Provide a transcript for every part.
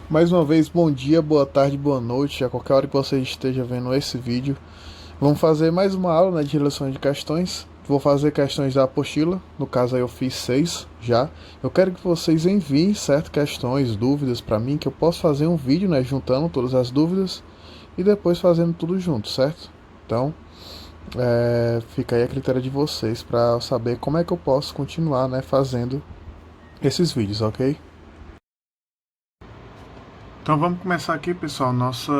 Mais uma vez, bom dia, boa tarde, boa noite, a qualquer hora que você esteja vendo esse vídeo. Vamos fazer mais uma aula, né, de resolução de questões. Vou fazer questões da apostila, no caso aí eu fiz 6 já. Eu quero que vocês enviem, certo, questões, dúvidas para mim, que eu posso fazer um vídeo, né, juntando todas as dúvidas e depois fazendo tudo junto, certo? Então, fica aí a critério de vocês para saber como é que eu posso continuar, né, fazendo esses vídeos, ok? Então vamos começar aqui, pessoal, nossa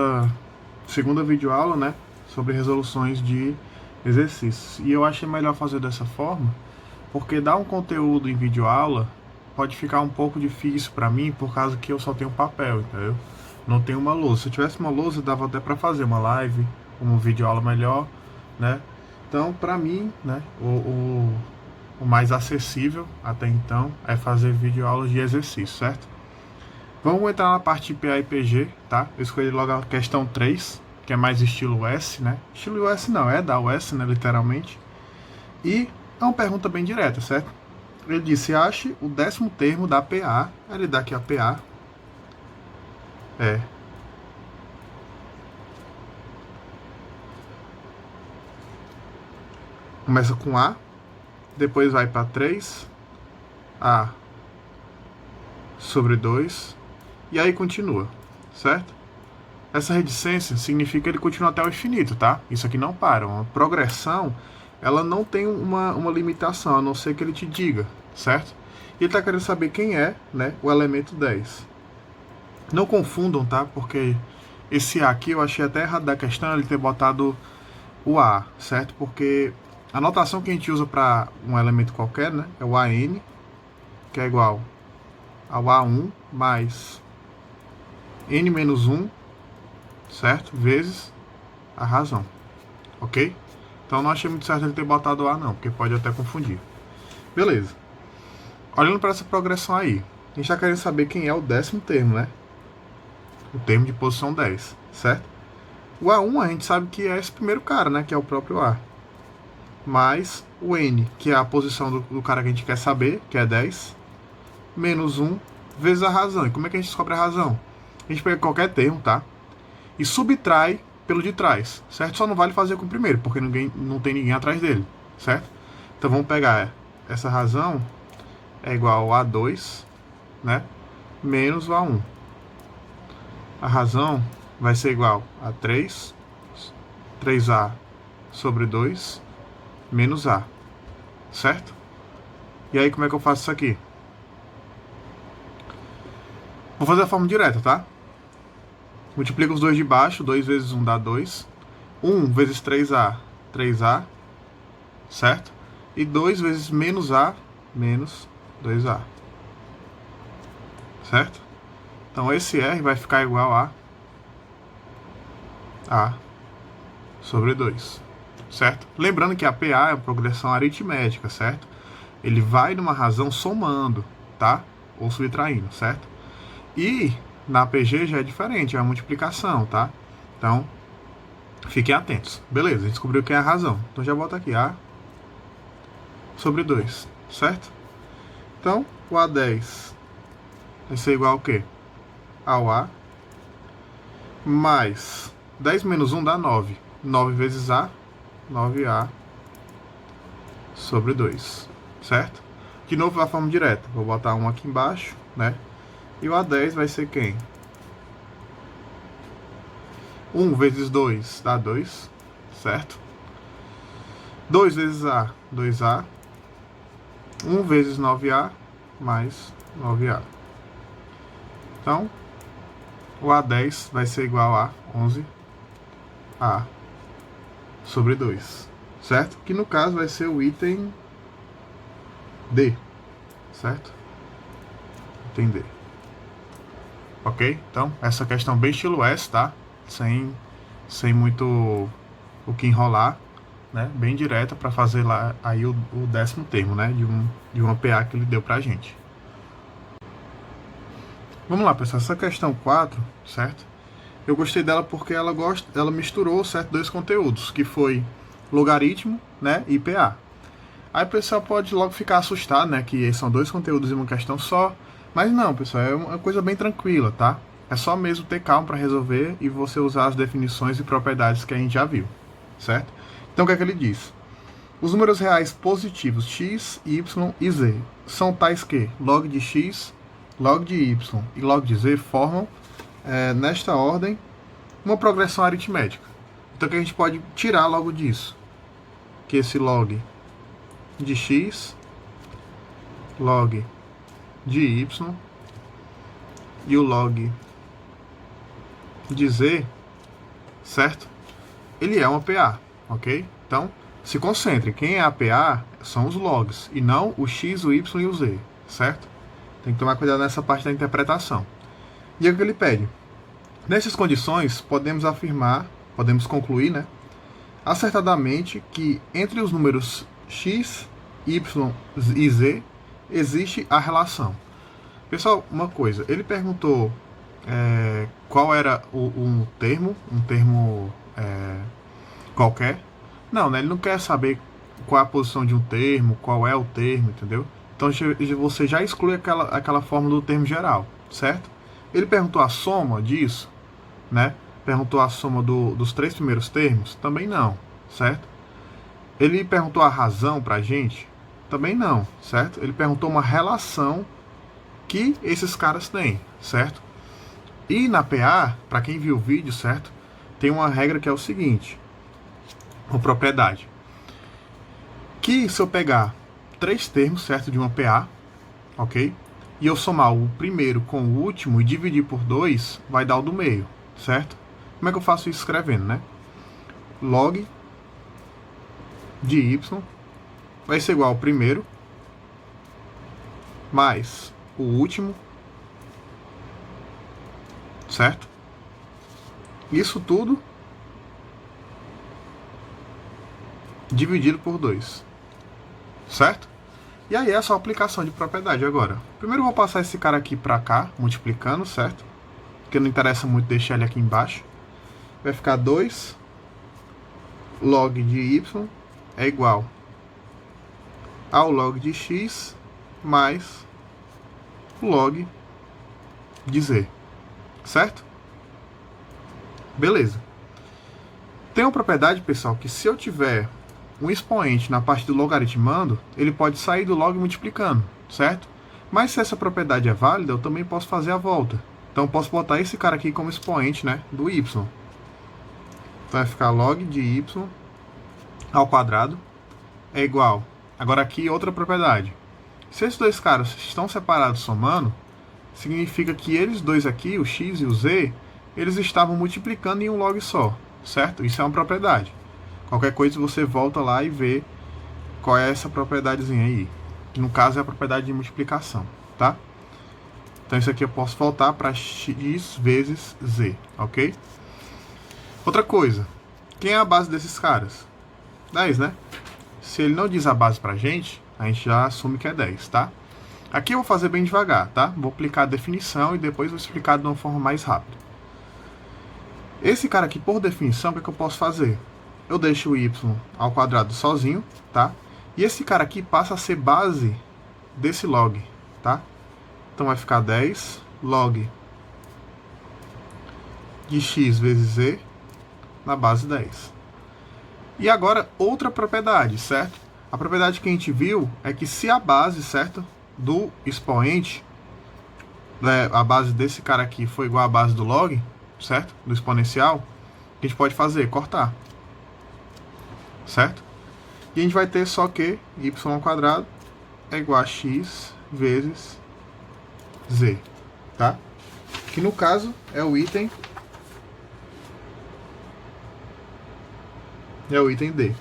segunda videoaula, né, sobre resoluções de exercícios. E eu achei melhor fazer dessa forma, porque dar um conteúdo em videoaula pode ficar um pouco difícil para mim, por causa que eu só tenho papel, entendeu? Não tenho uma lousa. Se eu tivesse uma lousa, dava até para fazer uma live, uma videoaula melhor, né? Então, para mim, né, o mais acessível até então é fazer videoaulas de exercício, certo? Vamos entrar na parte de PA e PG, tá? Eu escolhi logo a questão 3, que é mais estilo US, né? Estilo US não, é da US, né, literalmente. E é uma pergunta bem direta, certo? Ele disse, ache o 10º termo da PA. Ele dá aqui a PA. Começa com A, depois vai para 3, A sobre 2, e aí continua, certo? Essa reticência significa que ele continua até o infinito, tá? Isso aqui não para. Uma progressão, ela não tem uma limitação, a não ser que ele te diga, certo? E ele está querendo saber quem é, né, o elemento 10. Não confundam, tá? Porque esse A aqui eu achei até errado da questão ele ter botado o A, certo? Porque a notação que a gente usa para um elemento qualquer, né, é o AN, que é igual ao A1 mais N menos 1, certo? Vezes a razão, ok? Então não achei muito certo ele ter botado A não, porque pode até confundir. Beleza. Olhando para essa progressão aí, a gente está querendo saber quem é o 10º termo, né? O termo de posição 10, certo? O A1 a gente sabe que é esse primeiro cara, né? Que é o próprio A. Mais o N, que é a posição do cara que a gente quer saber, que é 10, menos 1, vezes a razão. E como é que a gente descobre a razão? A gente pega qualquer termo, tá? E subtrai pelo de trás, certo? Só não vale fazer com o primeiro, porque não tem ninguém atrás dele, certo? Então vamos pegar essa razão é igual a A2, né? Menos o A1. A razão vai ser igual a 3, 3A sobre 2, menos A, certo? E aí como é que eu faço isso aqui? Vou fazer a forma direta, tá? Multiplica os dois de baixo, 2 vezes 1 dá 2. 1 vezes 3A, 3A, certo? E 2 vezes menos A, menos 2A, certo? Então esse R vai ficar igual a A sobre 2, certo? Lembrando que a PA é uma progressão aritmética, certo? Ele vai numa razão somando, tá? Ou subtraindo, certo? E na PG já é diferente, é a multiplicação, tá? Então, fiquem atentos. Beleza, a gente descobriu que é a razão. Então já bota aqui A sobre 2, certo? Então, o A10 vai ser igual ao quê? Ao A mais 10 menos 1 dá 9. 9 vezes A, 9A sobre 2, certo? De novo a forma direta. Vou botar 1 aqui embaixo, né? E o A10 vai ser quem? 1 vezes 2 dá 2, certo? 2 vezes A, 2A. 1 vezes 9A mais 9A. Então, o A10 vai ser igual a 11A sobre 2, certo? Que no caso vai ser o item D, certo? Item D. Ok? Então, essa questão bem estilo S, tá? Sem muito o que enrolar, né? Bem direta para fazer lá aí o 10º termo, né? De uma PA que ele deu pra gente. Vamos lá, pessoal. Essa questão 4, certo? Eu gostei dela porque ela misturou, certo, dois conteúdos, que foi logaritmo, né, e PA. Aí o pessoal pode logo ficar assustado, né, que são dois conteúdos em uma questão só. Mas não, pessoal, é uma coisa bem tranquila, tá? É só mesmo ter calma para resolver e você usar as definições e propriedades que a gente já viu, certo? Então o que é que ele diz? Os números reais positivos x, y e z são tais que log de x, log de y e log de z formam, nesta ordem, uma progressão aritmética. Então o que a gente pode tirar logo disso? Que esse log de x, log de y e o log de z, certo? Ele é uma PA, ok? Então, se concentre, quem é a PA são os logs, e não o x, o y e o z, certo? Tem que tomar cuidado nessa parte da interpretação. E é o que ele pede. Nessas condições, podemos afirmar, podemos concluir, né, acertadamente que entre os números x, y e z existe a relação. Pessoal, uma coisa, ele perguntou qual era um termo qualquer. Não, né? Ele não quer saber qual é a posição de um termo, qual é o termo, entendeu? Então você já exclui aquela forma do termo geral, certo? Ele perguntou a soma disso, né? Perguntou a soma dos 3 primeiros termos? Também não, certo? Ele perguntou a razão pra gente? Também não, certo? Ele perguntou uma relação que esses caras têm, certo? E na PA, para quem viu o vídeo, certo? Tem uma regra que é o seguinte, uma propriedade. Que se eu pegar 3 termos, certo, de uma PA, ok? E eu somar o primeiro com o último e dividir por 2, vai dar o do meio, certo? Como é que eu faço isso escrevendo, né? Log de y vai ser igual ao primeiro mais o último, certo? Isso tudo dividido por 2, certo? E aí é só aplicação de propriedade agora. Primeiro eu vou passar esse cara aqui para cá, multiplicando, certo? Porque não interessa muito deixar ele aqui embaixo. Vai ficar 2 log de y é igual ao log de x mais o log de z, certo? Beleza. Tem uma propriedade, pessoal, que se eu tiver um expoente na parte do logaritmando, ele pode sair do log multiplicando, certo? Mas se essa propriedade é válida, eu também posso fazer a volta. Então eu posso botar esse cara aqui como expoente, né, do y. Então vai ficar log de y ao quadrado é igual. Agora aqui outra propriedade. Se esses dois caras estão separados somando, significa que eles dois aqui, o x e o z, eles estavam multiplicando em um log só, certo? Isso é uma propriedade. Qualquer coisa você volta lá e vê qual é essa propriedadezinha aí. Que no caso é a propriedade de multiplicação, tá? Então isso aqui eu posso voltar para x vezes z, ok? Outra coisa, quem é a base desses caras? 10, né? Se ele não diz a base pra gente, a gente já assume que é 10, tá? Aqui eu vou fazer bem devagar, tá? Vou aplicar a definição e depois vou explicar de uma forma mais rápida. Esse cara aqui, por definição, o que é que eu posso fazer? Eu deixo o y ao quadrado sozinho, tá? E esse cara aqui passa a ser base desse log, tá? Então vai ficar 10 log de x vezes z na base 10. E agora outra propriedade, certo? A propriedade que a gente viu é que se a base, certo, do expoente, a base desse cara aqui for igual à base do log, certo? Do exponencial, o que a gente pode fazer? Cortar. Certo? E a gente vai ter só que y ao quadrado é igual a x vezes z, tá? Que no caso é o item D.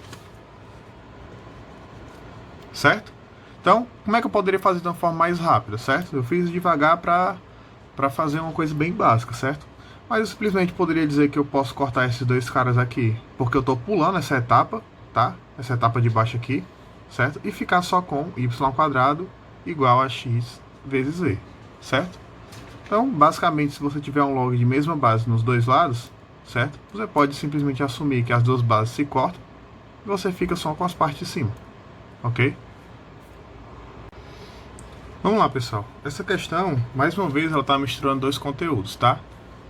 Certo? Então, como é que eu poderia fazer de uma forma mais rápida, certo? Eu fiz devagar para fazer uma coisa bem básica, certo? Mas eu simplesmente poderia dizer que eu posso cortar esses dois caras aqui, porque eu estou pulando essa etapa, tá? Essa etapa de baixo aqui, certo? E ficar só com y ao quadrado igual a x vezes z, certo? Então, basicamente, se você tiver um log de mesma base nos dois lados, certo? Você pode simplesmente assumir que as duas bases se cortam e você fica só com as partes de cima, ok? Vamos lá, pessoal. Essa questão, mais uma vez, ela está misturando dois conteúdos, tá?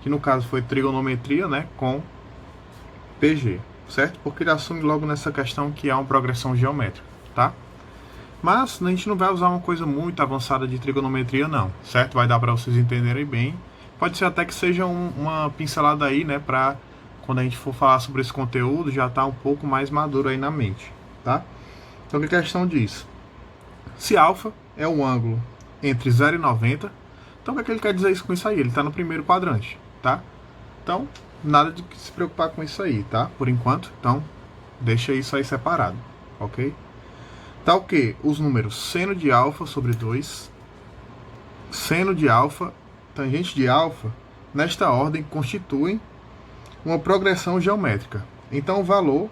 que no caso foi trigonometria, né, com PG, certo? Porque ele assume logo nessa questão que há uma progressão geométrica, tá? Mas a gente não vai usar uma coisa muito avançada de trigonometria não, certo? Vai dar para vocês entenderem bem. Pode ser até que seja uma pincelada aí, né, para quando a gente for falar sobre esse conteúdo já tá um pouco mais maduro aí na mente, tá? Então, a questão diz: se alfa é um ângulo entre 0 e 90, então o que ele quer dizer isso com isso aí? Ele está no primeiro quadrante, tá? Então, nada de se preocupar com isso aí, tá? Por enquanto, então, deixa isso aí separado, ok? Tá o que? Os números seno de alfa sobre 2, seno de alfa, tangente de alfa, nesta ordem constituem uma progressão geométrica. Então, o valor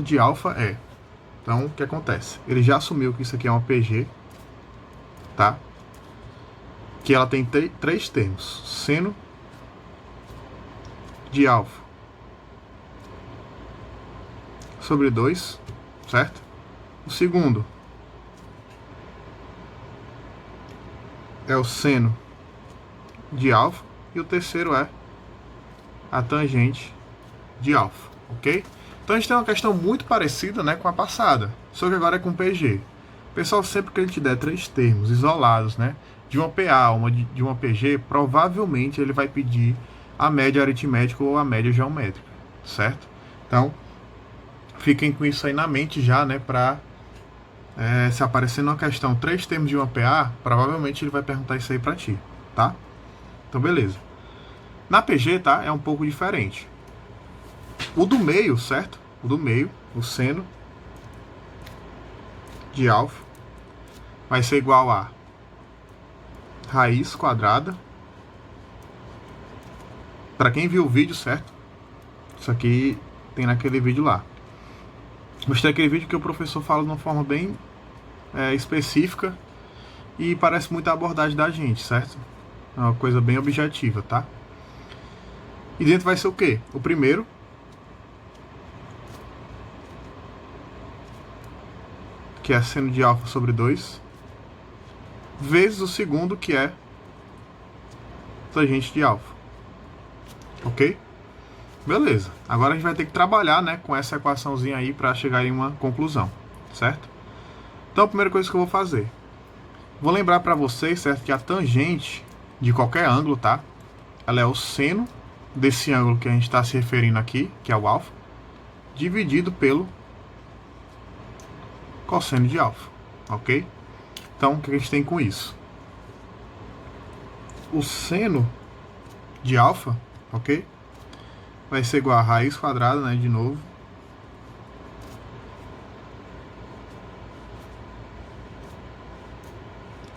de alfa é. Então, o que acontece? Ele já assumiu que isso aqui é uma PG, tá? Que ela tem três termos: seno de alfa sobre 2, certo? O segundo é o seno de alfa e o terceiro é a tangente de alfa, ok? Então a gente tem uma questão muito parecida, né, com a passada, só que agora é com PG. Pessoal, sempre que a gente der três termos isolados, né, de uma PA ou de uma PG, provavelmente ele vai pedir a média aritmética ou a média geométrica, certo? Então, fiquem com isso aí na mente já, né, para se aparecer numa questão três termos de uma PA, provavelmente ele vai perguntar isso aí para ti, tá? Então, beleza. Na PG, tá, é um pouco diferente. O do meio, certo? O do meio, o seno de alfa, vai ser igual a raiz quadrada. Para quem viu o vídeo, certo? Isso aqui tem naquele vídeo lá. Mostrei aquele vídeo que o professor fala de uma forma bem específica e parece muito a abordagem da gente, certo? É uma coisa bem objetiva, tá? E dentro vai ser o quê? O primeiro, que é seno de alfa sobre 2, vezes o segundo, que é tangente de alfa. Ok? Beleza. Agora a gente vai ter que trabalhar, né, com essa equaçãozinha aí para chegar em uma conclusão, certo? Então a primeira coisa que eu vou fazer, vou lembrar para vocês, certo, que a tangente de qualquer ângulo, tá? Ela é o seno desse ângulo que a gente está se referindo aqui, que é o alfa, dividido pelo cosseno de alfa, ok? Então, o que a gente tem com isso? O seno de alfa, ok? Vai ser igual a raiz quadrada, né, de novo,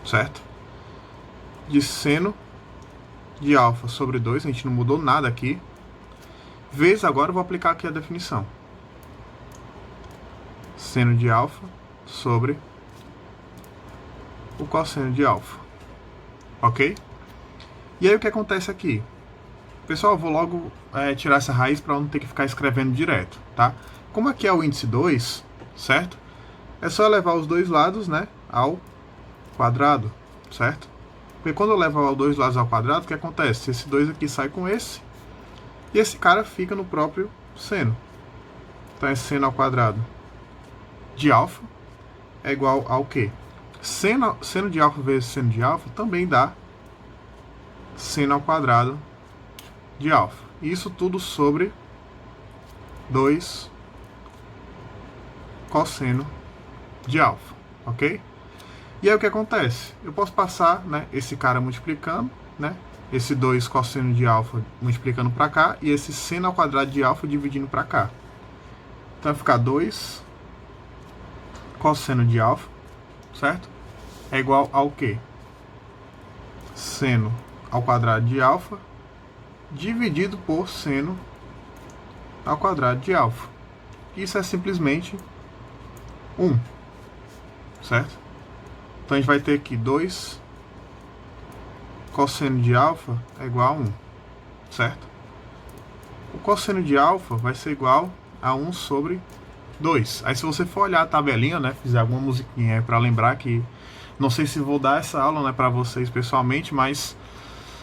certo? De seno de alfa sobre 2, a gente não mudou nada aqui, vezes, agora eu vou aplicar aqui a definição. Seno de alfa sobre o cosseno de alfa, ok? E aí o que acontece aqui? Pessoal, eu vou logo tirar essa raiz para não ter que ficar escrevendo direto, tá? Como aqui é o índice 2, certo? É só levar os dois lados, né, ao quadrado, certo? Porque quando eu levo os dois lados ao quadrado, o que acontece? Esse 2 aqui sai com esse, e esse cara fica no próprio seno. Então é seno ao quadrado de alfa é igual ao quê? Seno de alfa vezes seno de alfa também dá seno ao quadrado de alfa. Isso tudo sobre 2 cosseno de alfa, ok? E aí o que acontece? Eu posso passar, né, esse cara multiplicando, né, esse 2 cosseno de alfa multiplicando para cá e esse seno ao quadrado de alfa dividindo para cá. Então vai ficar 2 cosseno de alfa, certo? É igual ao quê? Seno ao quadrado de alfa dividido por seno ao quadrado de alfa. Isso é simplesmente 1, certo? Então a gente vai ter aqui 2 cosseno de alfa é igual a 1, certo? O cosseno de alfa vai ser igual a 1 sobre 2. Aí se você for olhar a tabelinha, né, fizer alguma musiquinha aí para lembrar que, não sei se vou dar essa aula, né, para vocês pessoalmente, mas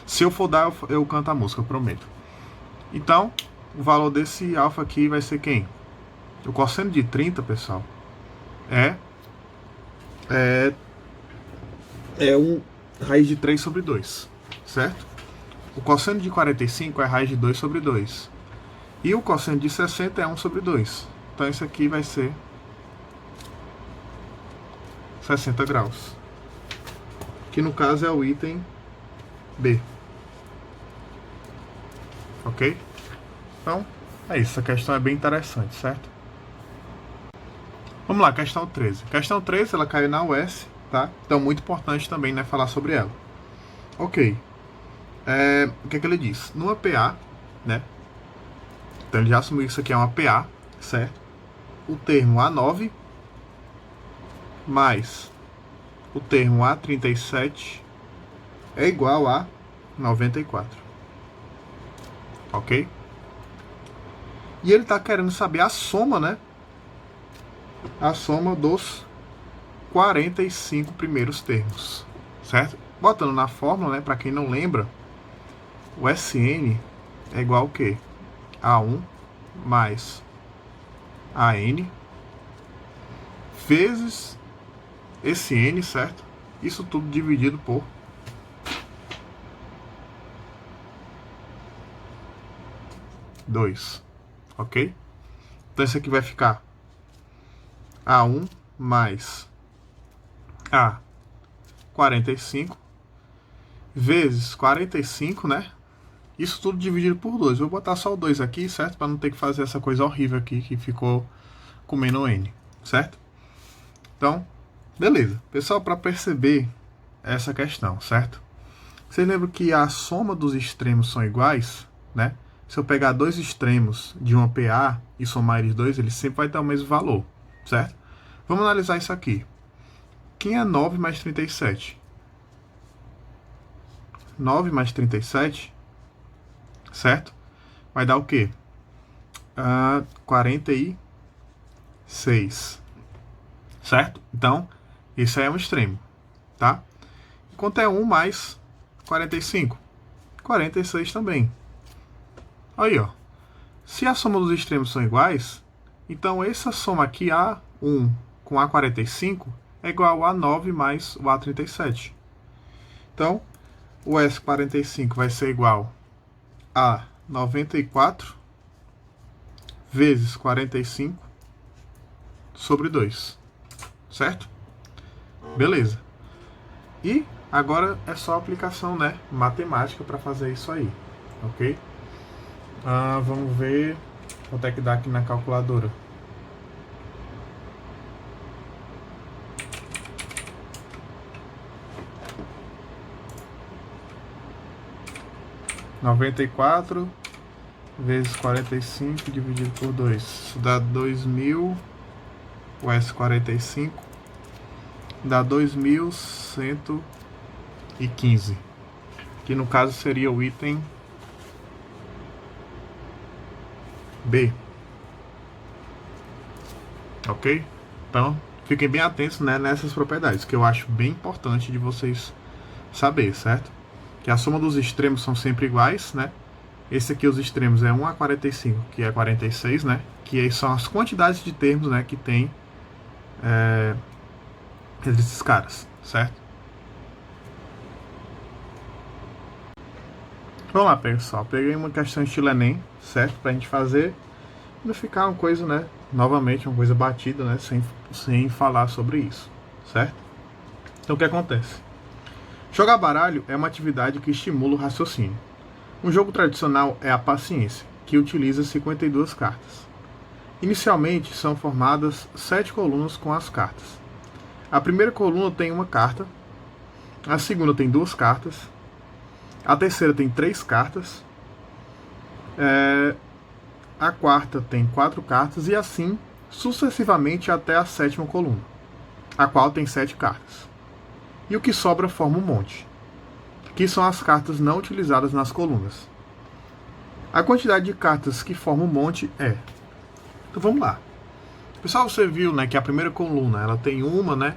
Se eu for dar, eu canto a música, eu prometo. Então, o valor desse alfa aqui vai ser quem? O cosseno de 30, pessoal, é um raiz de 3 sobre 2, certo? O cosseno de 45 é raiz de 2 sobre 2. E o cosseno de 60 é 1 sobre 2. Então, isso aqui vai ser 60 graus. Que no caso é o item B. Ok? Então, é isso. Essa questão é bem interessante, certo? Vamos lá, questão 13. Questão 13, ela caiu na UES, tá? Então, muito importante também, né, falar sobre ela. Ok. O que é que ele diz? Numa PA, né? Então, ele já assumiu que isso aqui é uma PA, certo? O termo A9 mais o termo A37 é igual a 94. Ok? E ele está querendo saber a soma, né? A soma dos 45 primeiros termos, certo? Botando na fórmula, né? Para quem não lembra, o SN é igual ao quê? A1 mais AN vezes esse N, certo? Isso tudo dividido por 2, ok? Então isso aqui vai ficar A1 mais A45 vezes 45, né? Isso tudo dividido por 2. Vou botar só o 2 aqui, certo? Para não ter que fazer essa coisa horrível aqui que ficou comendo N, certo? Então, beleza. Pessoal, para perceber essa questão, certo? Vocês lembram que a soma dos extremos são iguais, né? Se eu pegar dois extremos de uma PA e somar eles dois, eles sempre vai dar o mesmo valor, certo? Vamos analisar isso aqui. Quem é 9 mais 37? 9 mais 37, certo? Vai dar o quê? 46, certo? Então, isso aí é um extremo, tá? Quanto é 1 mais 45? 46 também. Aí, ó. Se a soma dos extremos são iguais, então essa soma aqui, A1 com A45, é igual a 9 mais o A37. Então, o S45 vai ser igual a 94 vezes 45 sobre 2. Certo? Beleza. E agora é só aplicação, né, matemática para fazer isso aí. Ok? Vamos ver quanto é que dá aqui na calculadora. Noventa e quatro vezes 45 dividido por 2. Isso dá 2.000. O S45 dá 2.115. Que no caso seria o item B. Ok? Então, fiquem bem atentos, né, nessas propriedades, que eu acho bem importante de vocês saber, certo? Que a soma dos extremos são sempre iguais, né? Esse aqui, os extremos, é 1 a 45, que é 46, né? Que são as quantidades de termos, né, que tem entre esses caras, certo? Vamos lá, pessoal. Peguei uma questão estilo Enem, certo? Pra gente fazer, não ficar uma coisa, né? Novamente, uma coisa batida, né? Sem falar sobre isso, certo? Então, o que acontece? Jogar baralho é uma atividade que estimula o raciocínio. Um jogo tradicional é a paciência, que utiliza 52 cartas. Inicialmente, são formadas 7 colunas com as cartas. A primeira coluna tem uma carta, a segunda tem 2 cartas, a terceira tem 3 cartas, a quarta tem 4 cartas e assim sucessivamente até a sétima coluna, a qual tem 7 cartas. E o que sobra forma um monte, que são as cartas não utilizadas nas colunas. A quantidade de cartas que forma um monte é... Então vamos lá. Pessoal, você viu, né, que a primeira coluna ela tem uma, né,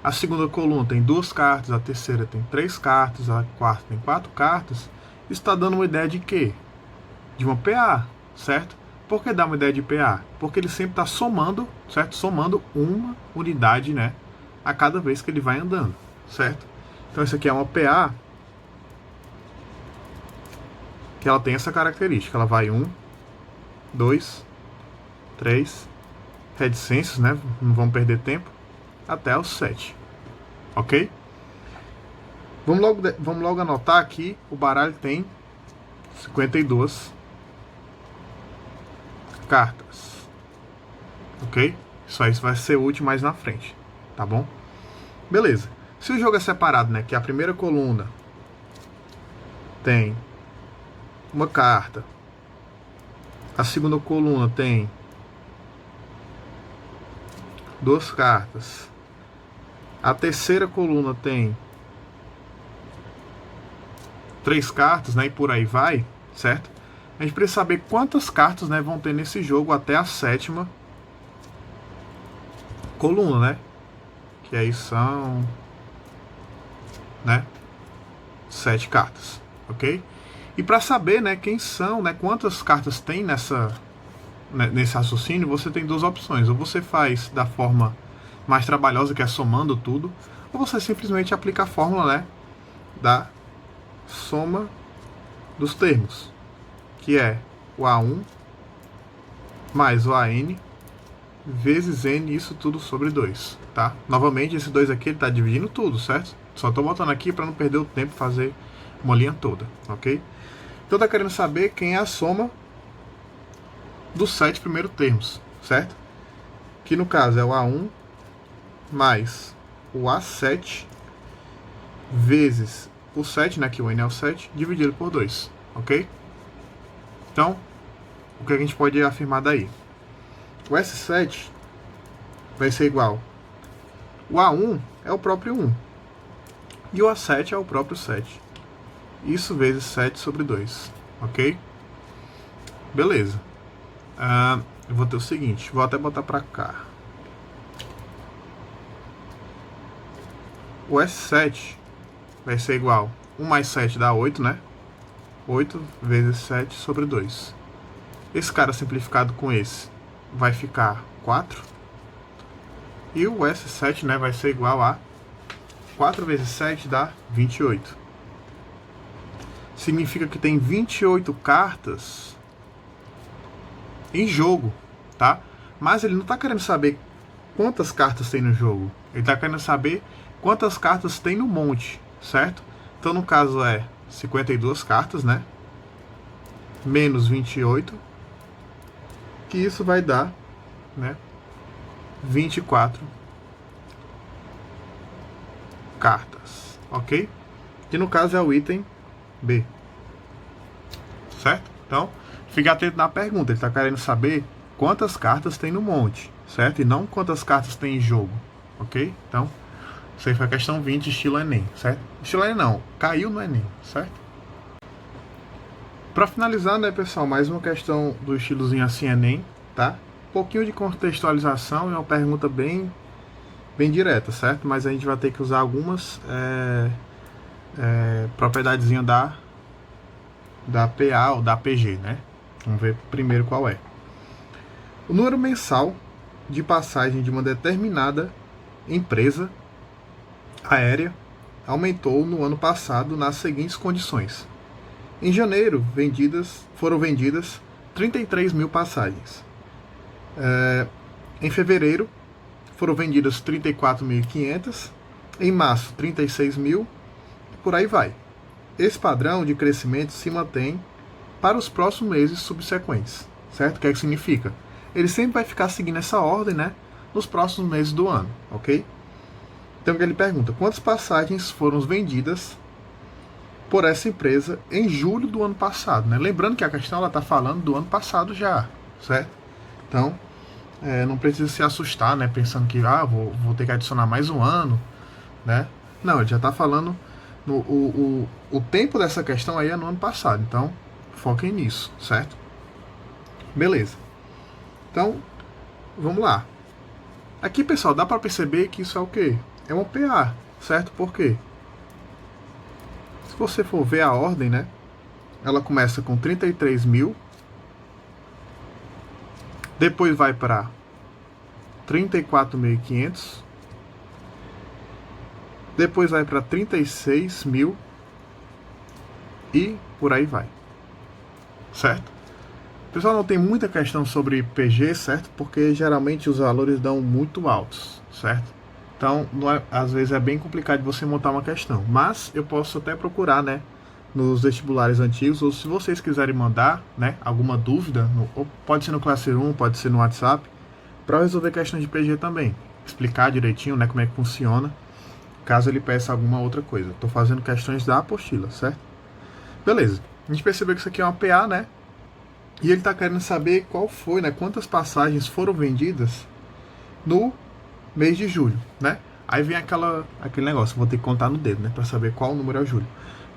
A segunda coluna tem 2 cartas, a terceira tem 3 cartas, a quarta tem 4 cartas. Isso está dando uma ideia de quê? De uma PA, certo? Por que dá uma ideia de PA? Porque ele sempre está somando, certo? Somando uma unidade, né? A cada vez que ele vai andando, certo? Então isso aqui é uma PA que ela tem essa característica. Ela vai 1, 2, 3, reticências, né? Não vamos perder tempo. Até o 7. Ok? Vamos logo anotar aqui. O baralho tem 52 cartas. Ok? Isso aí vai ser útil mais na frente. Tá bom? Beleza. Se o jogo é separado, né? Que a primeira coluna tem uma carta. A segunda coluna tem 2 cartas. A terceira coluna tem 3 cartas, né? E por aí vai, certo? A gente precisa saber quantas cartas, né, vão ter nesse jogo até a 7ª coluna, né? Que aí são, né, 7 cartas, ok? E para saber, né, quem são, né, quantas cartas tem nesse raciocínio, você tem 2 opções. Ou você faz da forma mais trabalhosa, que é somando tudo, ou você simplesmente aplica a fórmula, né, da soma dos termos, que é o A1 mais o AN vezes N, isso tudo sobre 2, tá? Novamente, esse 2 aqui ele está dividindo tudo, certo? Só estou botando aqui para não perder o tempo fazer uma linha toda, ok? Então tá querendo saber quem é a soma dos 7 primeiros termos, certo? Que no caso é o A1 mais o A7 vezes o 7, né, que o N é o 7, dividido por 2, ok? Então, o que a gente pode afirmar daí? O S7 vai ser igual. O A1 é o próprio 1. E o A7 é o próprio 7. Isso vezes 7 sobre 2, ok? Beleza. Eu vou ter o seguinte, vou até botar pra cá. O S7 vai ser igual. 1 mais 7 dá 8, né? 8 vezes 7 sobre 2. Esse cara simplificado com esse vai ficar 4. E o S7, né, vai ser igual a 4 vezes 7 dá 28. Significa que tem 28 cartas em jogo, tá? Mas ele não está querendo saber quantas cartas tem no jogo. Ele está querendo saber quantas cartas tem no monte, certo? Então, no caso, é 52 cartas, né? Menos 28. Que isso vai dar, né, 24 cartas, ok? Que no caso é o item B, certo? Então, fique atento na pergunta. Ele está querendo saber quantas cartas tem no monte, certo? E não quantas cartas tem em jogo, ok? Então, isso aí foi a questão 20, estilo Enem, certo? Estilo Enem não, caiu no Enem, certo? Para finalizar, né, pessoal, mais uma questão do estilozinho assim Enem, tá? Um pouquinho de contextualização e uma pergunta bem direta, certo? Mas a gente vai ter que usar algumas propriedadezinhas da PA ou da PG, né? Vamos ver primeiro qual é. O número mensal de passagem de uma determinada empresa aérea aumentou no ano passado nas seguintes condições. Em janeiro, foram vendidas 33 mil passagens. Em fevereiro, foram vendidas 34.500. Em março, 36 mil. Por aí vai. Esse padrão de crescimento se mantém para os próximos meses subsequentes. Certo? O que é que significa? Ele sempre vai ficar seguindo essa ordem, né, nos próximos meses do ano. Ok? Então ele pergunta, quantas passagens foram vendidas por essa empresa em julho do ano passado, né? Lembrando que a questão está falando do ano passado já, certo? Então, não precisa se assustar, né? Pensando que vou ter que adicionar mais um ano, né? Não, ele já está falando o tempo dessa questão aí é no ano passado, então foquem nisso, certo? Beleza. Então, vamos lá. Aqui, pessoal, dá para perceber que isso é o quê? é uma PA, certo? Por quê? Se você for ver a ordem, né? Ela começa com 33 mil, depois vai para 34.500, depois vai para 36 mil e por aí vai, certo? O pessoal não tem muita questão sobre PG, certo? Porque geralmente os valores dão muito altos, certo? Então, às vezes é bem complicado de você montar uma questão. Mas eu posso até procurar, né? Nos vestibulares antigos, ou se vocês quiserem mandar, né? Alguma dúvida, pode ser no Classroom, pode ser no WhatsApp, para resolver questões de PG também. Explicar direitinho, né? Como é que funciona, caso ele peça alguma outra coisa. Estou fazendo questões da apostila, certo? Beleza. A gente percebeu que isso aqui é uma PA, né? E ele está querendo saber qual foi, né? Quantas passagens foram vendidas no mês de julho, né? Aí vem aquele negócio, vou ter que contar no dedo, né? Para saber qual número é o julho.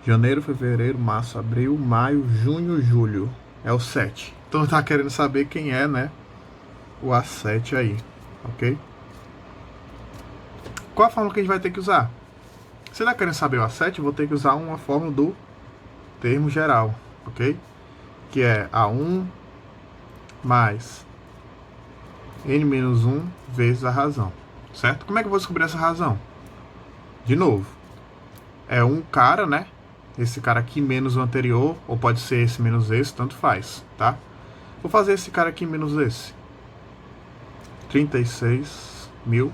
Janeiro, fevereiro, março, abril, maio, junho, julho. É o 7. Então tá querendo saber quem é, né? O A7 aí, ok? Qual a fórmula que a gente vai ter que usar? Se tá querendo saber o A7, eu vou ter que usar uma fórmula do termo geral, ok? Que é A1 mais N-1 vezes a razão, certo? Como é que eu vou descobrir essa razão? De novo, é um cara, né? Esse cara aqui menos o anterior, ou pode ser esse menos esse, tanto faz, tá? Vou fazer esse cara aqui menos esse. 36 mil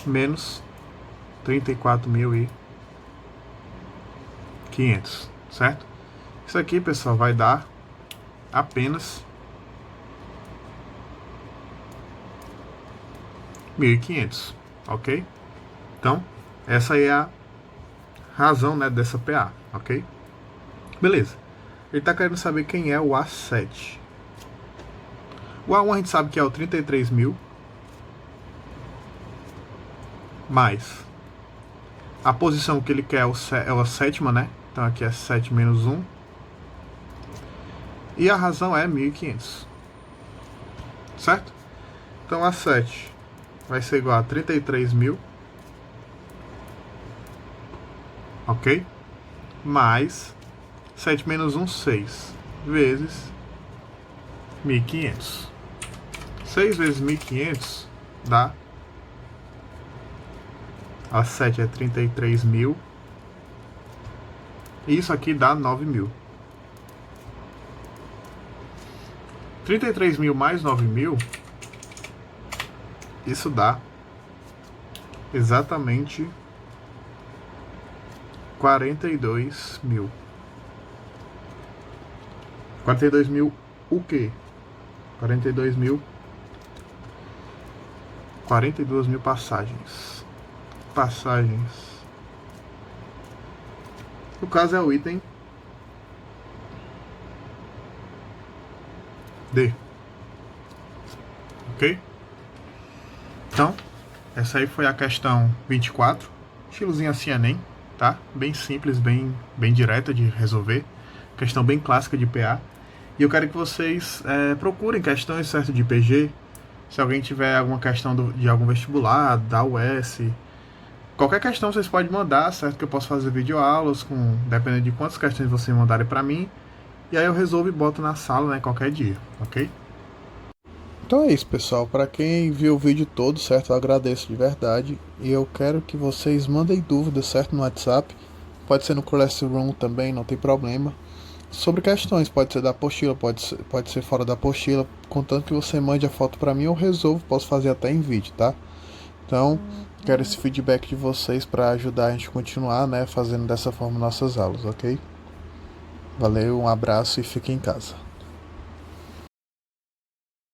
menos 34.500, certo? Isso aqui, pessoal, vai dar apenas 1.500, ok? Então, essa aí é a razão, né, dessa PA, ok? Beleza. Ele está querendo saber quem é o A7. O A1 a gente sabe que é o 33 mil mais a posição que ele quer é a sétima, né? Então aqui é 7 menos 1. E a razão é 1.500. Certo? Então A7 vai ser igual a 33 mil. Ok? Mais 7 menos 1, 6. Vezes 1.500. 6 vezes 1.500 dá... A7 é 33 mil. E isso aqui dá 9 mil. 33 mil mais 9 mil, isso dá exatamente 42 mil. 42 mil o quê? 42 mil 42 mil passagens. No caso é o item D. Ok? Então, essa aí foi a questão 24. Estilozinho assim Enem, tá? Bem simples, bem direta de resolver. Questão bem clássica de PA. E eu quero que vocês procurem questões, certo, de PG. Se alguém tiver alguma questão de algum vestibular, da US, qualquer questão vocês podem mandar, certo? Que eu posso fazer videoaulas, dependendo de quantas questões vocês mandarem pra mim. E aí eu resolvo e boto na sala, né, qualquer dia, ok? Então é isso, pessoal. Para quem viu o vídeo todo, certo? Eu agradeço de verdade. E eu quero que vocês mandem dúvidas, certo? No WhatsApp. Pode ser no Classroom também, não tem problema. Sobre questões, pode ser da apostila, pode ser fora da apostila. Contanto que você mande a foto para mim, eu resolvo. Posso fazer até em vídeo, tá? Então, quero esse feedback de vocês para ajudar a gente a continuar, né? Fazendo dessa forma nossas aulas, ok? Valeu, um abraço e fique em casa.